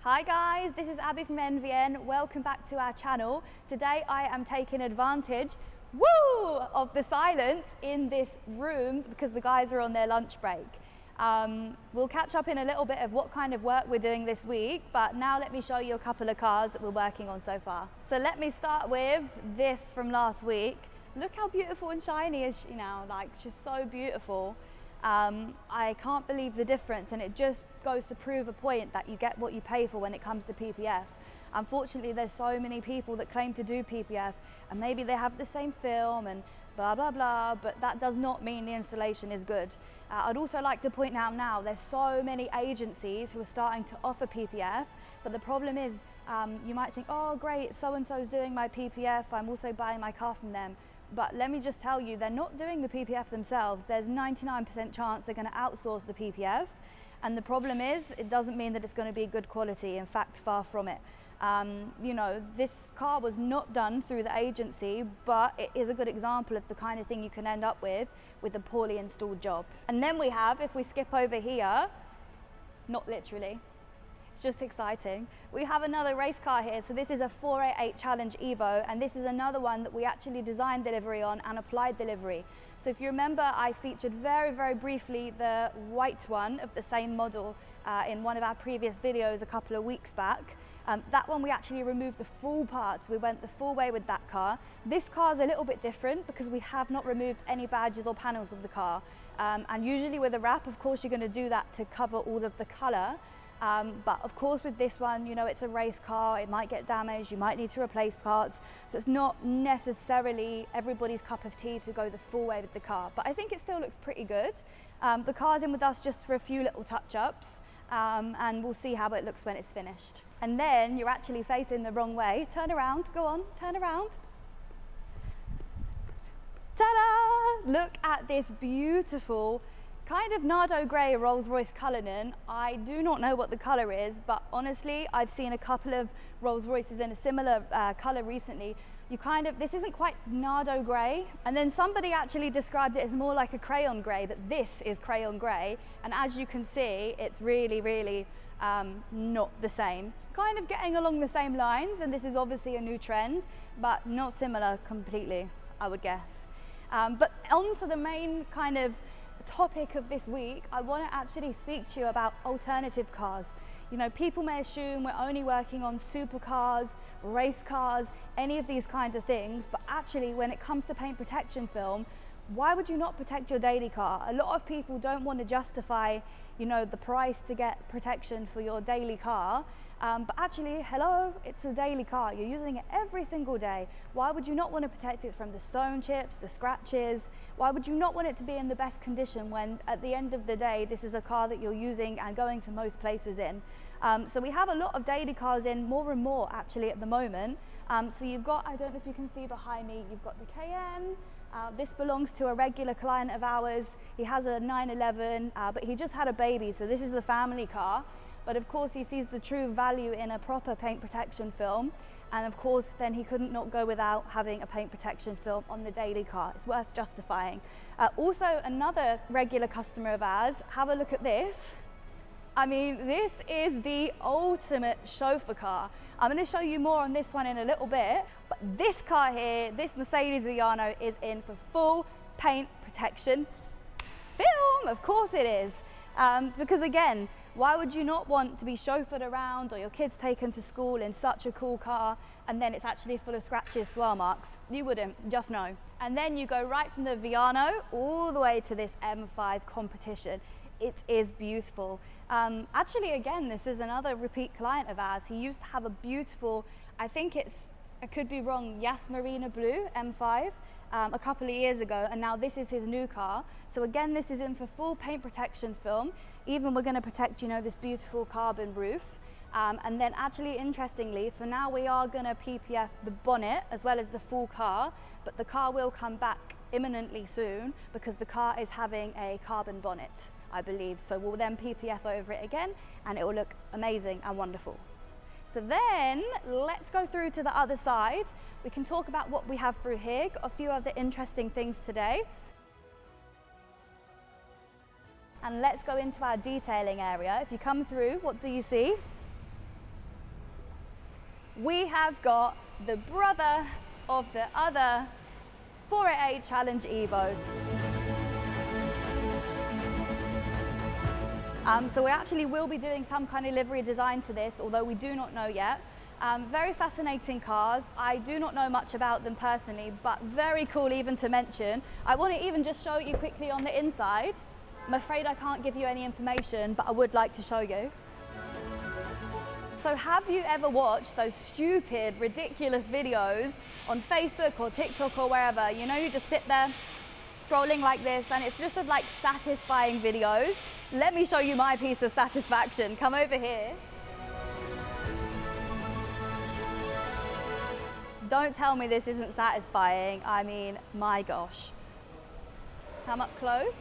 Hi guys, this is Abby from NVN. Welcome back to our channel. Today I am taking advantage, of the silence in this room because the guys are on their lunch break. We'll catch up in a little bit of what kind of work we're doing this week, but now let me show you a couple of cars that we're working on so far. So let me start with this from last week. Look how beautiful and shiny is she now, like she's so beautiful. I can't believe the difference, and it just goes to prove a point that you get what you pay for when it comes to PPF. Unfortunately, there's so many people that claim to do PPF and maybe they have the same film and blah blah blah, but that does not mean the installation is good. I'd also like to point out now there's so many agencies who are starting to offer PPF, but the problem is you might think, oh great, so and so is doing my PPF, I'm also buying my car from them. But let me just tell you, they're not doing the PPF themselves. There's 99% chance they're going to outsource the PPF. And the problem is, it doesn't mean that it's going to be good quality. In fact, far from it. You know, this car was not done through the agency, but it is a good example of the kind of thing you can end up with a poorly installed job. And then we have, if we skip over here, not literally, it's just exciting. We have another race car here. So this is a 488 Challenge Evo, and this is another one that we actually designed delivery on and applied delivery. So if you remember, I featured very briefly the white one of the same model in one of our previous videos a couple of weeks back. That one we actually removed the full parts. We went the full way with that car. This car is a little bit different because we have not removed any badges or panels of the car. And usually with a wrap, of course, you're going to do that to cover all of the color. But of course with this one, you know, it's a race car, it might get damaged, you might need to replace parts, so it's not necessarily everybody's cup of tea to go the full way with the car, but I think it still looks pretty good. The car's in with us just for a few little touch-ups, and we'll see how it looks when it's finished. And then you're actually facing the wrong way. Turn around, go on, turn around. Ta-da! Look at this beautiful kind of Nardo grey Rolls-Royce Cullinan. I do not know what the colour is, but honestly, I've seen a couple of Rolls-Royces in a similar colour recently. This isn't quite Nardo grey, and then somebody actually described it as more like a crayon grey, but this is crayon grey, and as you can see, it's really not the same. Kind of getting along the same lines, and this is obviously a new trend, but not similar completely, I would guess. But on to the main kind of topic of this week, I want to actually speak to you about alternative cars. You know, people may assume we're only working on supercars, race cars, any of these kinds of things, but actually when it comes to paint protection film, why would you not protect your daily car? A lot of people don't want to justify, you know, the price to get protection for your daily car, but actually, hello, it's a daily car. You're using it every single day. Why would you not want to protect it from the stone chips, the scratches? Why would you not want it to be in the best condition when at the end of the day, this is a car that you're using and going to most places in? So we have a lot of daily cars in, more and more actually at the moment. So you've got, I don't know if you can see behind me, you've got the Cayenne. This belongs to a regular client of ours. He has a 911, but he just had a baby, so this is the family car. But of course he sees the true value in a proper paint protection film, and of course then he couldn't not go without having a paint protection film on the daily car. It's worth justifying. Also another regular customer of ours, have a look at this. I mean, this is the ultimate chauffeur car. I'm going to show you more on this one in a little bit, but this car here, this Mercedes Viano, is in for full paint protection film. Of course it is. Because again, why would you not want to be chauffeured around or your kids taken to school in such a cool car and then it's actually full of scratches, swirl marks? You wouldn't, just know. And then you go right from the Viano all the way to this M5 competition. It is beautiful. Actually, again, this is another repeat client of ours. He used to have a beautiful, I could be wrong, Yasmarina Blue M5 a couple of years ago, and now this is his new car. So again, this is in for full paint protection film. Even we're going to protect, you know, this beautiful carbon roof. And then actually, interestingly, for now we are going to PPF the bonnet as well as the full car, but the car will come back imminently soon because the car is having a carbon bonnet, I believe. So we'll then PPF over it again and it will look amazing and wonderful. So then let's go through to the other side. We can talk about what we have through here. Got a few other interesting things today. And let's go into our detailing area. If you come through, what do you see? we have got the brother of the other 488 Challenge Evos. So we actually will be doing some kind of livery design to this, although we do not know yet. Very fascinating cars. I do not know much about them personally, but very cool even to mention. I want to even just show you quickly on the inside. I'm afraid I can't give you any information, but I would like to show you. So have you ever watched those stupid, ridiculous videos on Facebook or TikTok or wherever? You know, you just sit there scrolling like this and it's just like satisfying videos. Let me show you my piece of satisfaction. Come over here. Don't tell me this isn't satisfying. I mean, my gosh. Come up close.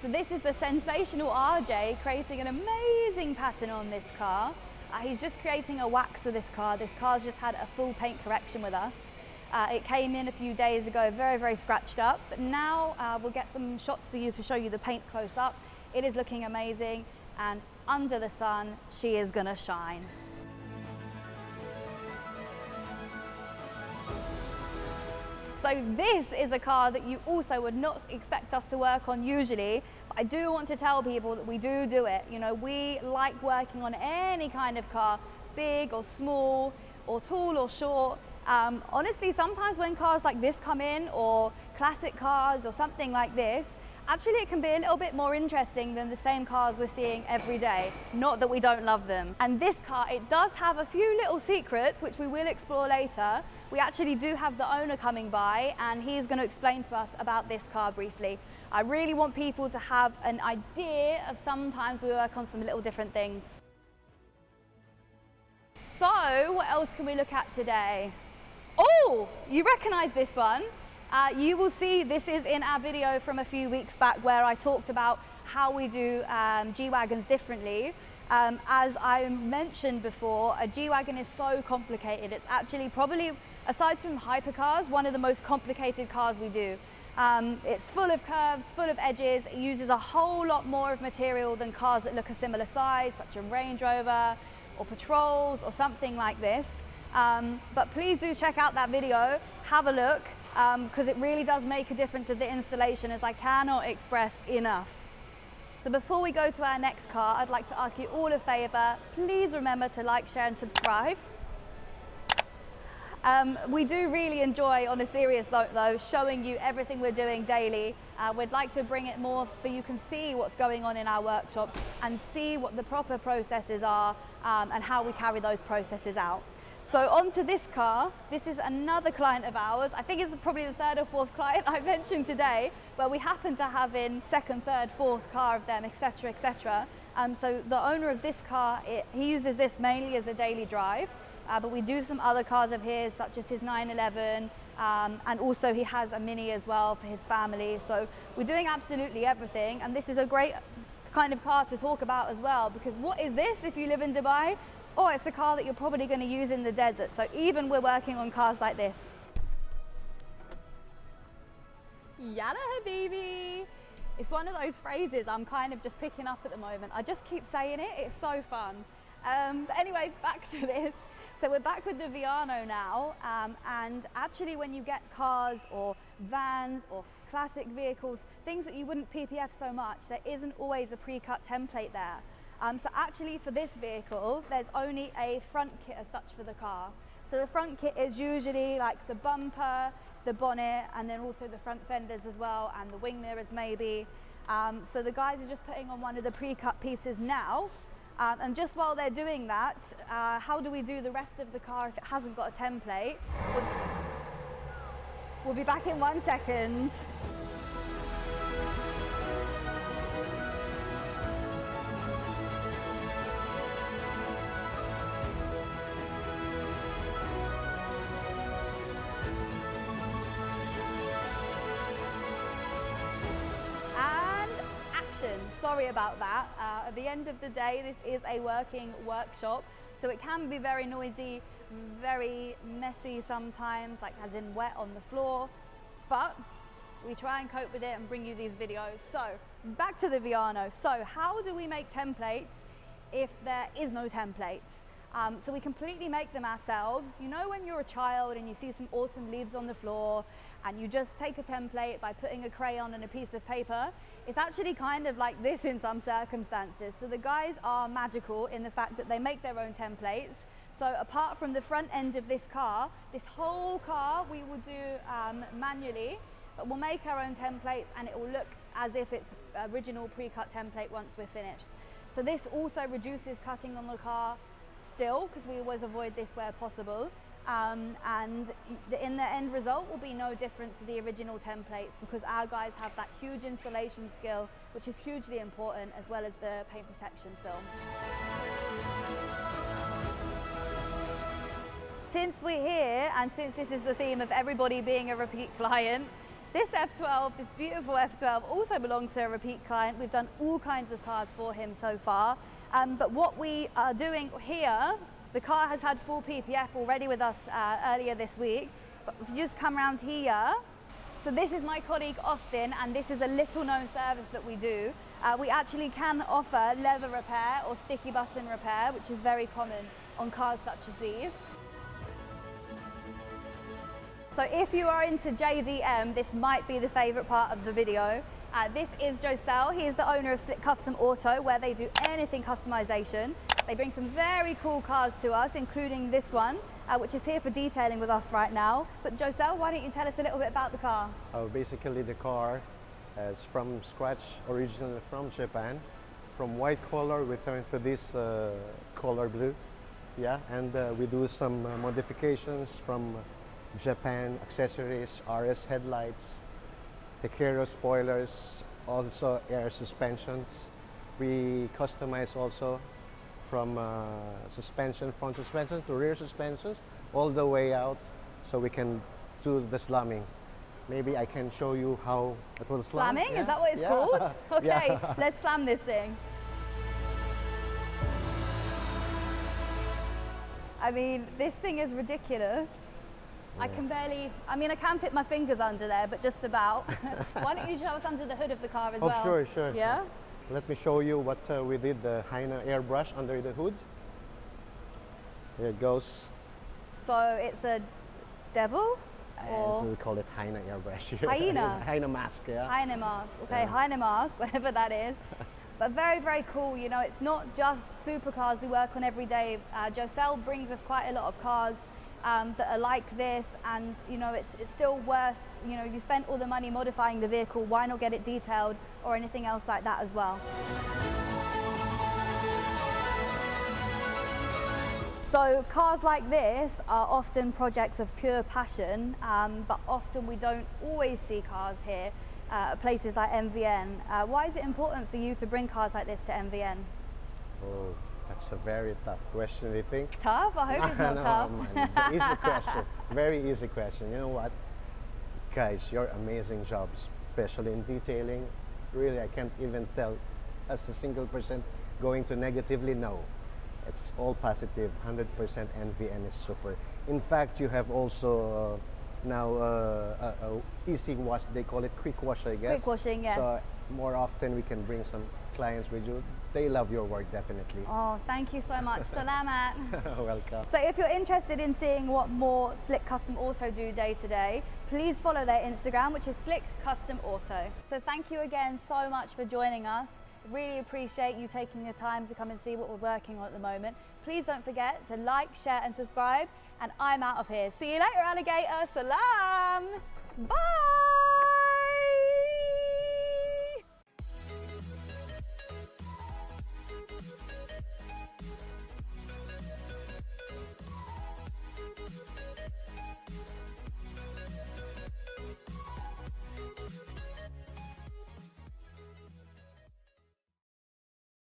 So this is the sensational RJ creating an amazing pattern on this car. He's just creating a wax for this car. This car's just had a full paint correction with us. It came in a few days ago, very, very scratched up. But now we'll get some shots for you to show you the paint close up. It is looking amazing, and under the sun, she is gonna shine. So this is a car that you also would not expect us to work on usually, but I do want to tell people that we do it. You know, we like working on any kind of car, big or small, or tall or short. Honestly, sometimes when cars like this come in, or classic cars or something like this, actually it can be a little bit more interesting than the same cars we're seeing every day. Not that we don't love them. And this car, it does have a few little secrets, which we will explore later. We actually do have the owner coming by, and he's going to explain to us about this car briefly. I really want people to have an idea of sometimes we work on some little different things. So what else can we look at today? Oh, you recognize this one. You will see this is in our video from a few weeks back where I talked about how we do G-Wagons differently. As I mentioned before, a G-Wagon is so complicated. It's actually probably, aside from hypercars, one of the most complicated cars we do. It's full of curves, full of edges. It uses a whole lot more of material than cars that look a similar size, such as Range Rover or Patrols or something like this. But please do check out that video, have a look, because it really does make a difference with the installation, as I cannot express enough. So before we go to our next car, I'd like to ask you all a favour. Please remember to like, share and subscribe. We do really enjoy, on a serious note though, showing you everything we're doing daily. We'd like to bring it more so you can see what's going on in our workshop and see what the proper processes are and how we carry those processes out. So on to this car. This is another client of ours. I think it's probably the third or fourth client I've mentioned today, where we happen to have in second, third, fourth car of them, etc., etc. So the owner of this car, he uses this mainly as a daily drive, but we do some other cars of his, such as his 911, and also he has a Mini as well for his family. So we're doing absolutely everything, and this is a great kind of car to talk about as well, because what is this if you live in Dubai? Oh, it's a car that you're probably going to use in the desert. So even we're working on cars like this. Yalla habibi. It's one of those phrases I'm kind of just picking up at the moment. I just keep saying it. It's so fun. But anyway, back to this. So we're back with the Viano now. And actually when you get cars or vans or classic vehicles, things that you wouldn't PPF so much, there isn't always a pre-cut template there. So actually for this vehicle, there's only a front kit as such for the car. So the front kit is usually like the bumper, the bonnet, and then also the front fenders as well, and the wing mirrors maybe. So the guys are just putting on one of the pre-cut pieces now. And just while they're doing that, how do we do the rest of the car if it hasn't got a template? We'll be back in 1 second. Sorry about that. At the end of the day, this is a working workshop, so it can be very noisy, very messy sometimes, like as in wet on the floor, but we try and cope with it and bring you these videos. So back to the Viano. So how do we make templates if there is no templates? So we completely make them ourselves. You know when you're a child and you see some autumn leaves on the floor and you just take a template by putting a crayon and a piece of paper? It's actually kind of like this in some circumstances. So the guys are magical in the fact that they make their own templates. So apart from the front end of this car, this whole car we will do manually, but we'll make our own templates and it will look as if it's original pre-cut template once we're finished. So this also reduces cutting on the car still, because we always avoid this where possible. And in the end result will be no different to the original templates, because our guys have that huge installation skill, which is hugely important, as well as the paint protection film. Since we're here, and since this is the theme of everybody being a repeat client, this F12, this beautiful F12, also belongs to a repeat client. We've done all kinds of cars for him so far. But what we are doing here, the car has had full PPF already with us earlier this week. But if you just come around here, so this is my colleague Austin, and this is a little known service that we do. We actually can offer leather repair or sticky button repair, which is very common on cars such as these. So if you are into JDM, this might be the favorite part of the video. This is Jocel. He is the owner of Slick Custom Auto, where they do anything customization. They bring some very cool cars to us, including this one, which is here for detailing with us right now. But Jocel, why don't you tell us a little bit about the car? Basically, the car is from scratch, originally from Japan. From white color, we turned to this color blue. Yeah, and we do some modifications from Japan, accessories, RS headlights, Takero spoilers, also air suspensions. We customize also from suspension, front suspension to rear suspensions, all the way out, so we can do the slamming. Maybe I can show you how it will slam. Slamming? Yeah. Is that what it's called? Okay, Yeah. Let's slam this thing. I mean, this thing is ridiculous. I can barely, I mean, I can fit my fingers under there, but just about. Why don't you show us under the hood of the car as well? Oh, sure, sure. Yeah? Let me show you what we did, the Hyena airbrush under the hood. Here it goes. So it's a devil? So we call it Hyena airbrush. Hyena? Hyena mask, yeah. Hyena mask, okay, Yeah. Hyena mask, whatever that is. But very, very cool. You know, it's not just supercars we work on every day. Jocel brings us quite a lot of cars that are like this, and you know, it's still worth, you know, you spent all the money modifying the vehicle, why not get it detailed or anything else like that as well. So cars like this are often projects of pure passion, but often we don't always see cars here at places like NVN. Why is it important for you to bring cars like this to NVN? Oh, that's a very tough question, I think. Tough? I hope it's not No, tough. man, it's an easy question, very easy question. You know what? Guys, your amazing job, especially in detailing. Really, I can't even tell as a single percent going to negatively. No, it's all positive. 100% NVN is super. In fact, you have also now easy wash. They call it quick wash, I guess. Quick washing, yes. So more often we can bring some clients with you. They love your work, definitely. Oh, thank you so much. Salamat. Welcome. So if you're interested in seeing what more Slick Custom Auto do day to day, please follow their Instagram, which is Slick Custom Auto. So thank you again so much for joining us. Really appreciate you taking your time to come and see what we're working on at the moment. Please don't forget to like, share and subscribe, and I'm out of here. See you later, alligator. Salam. Bye.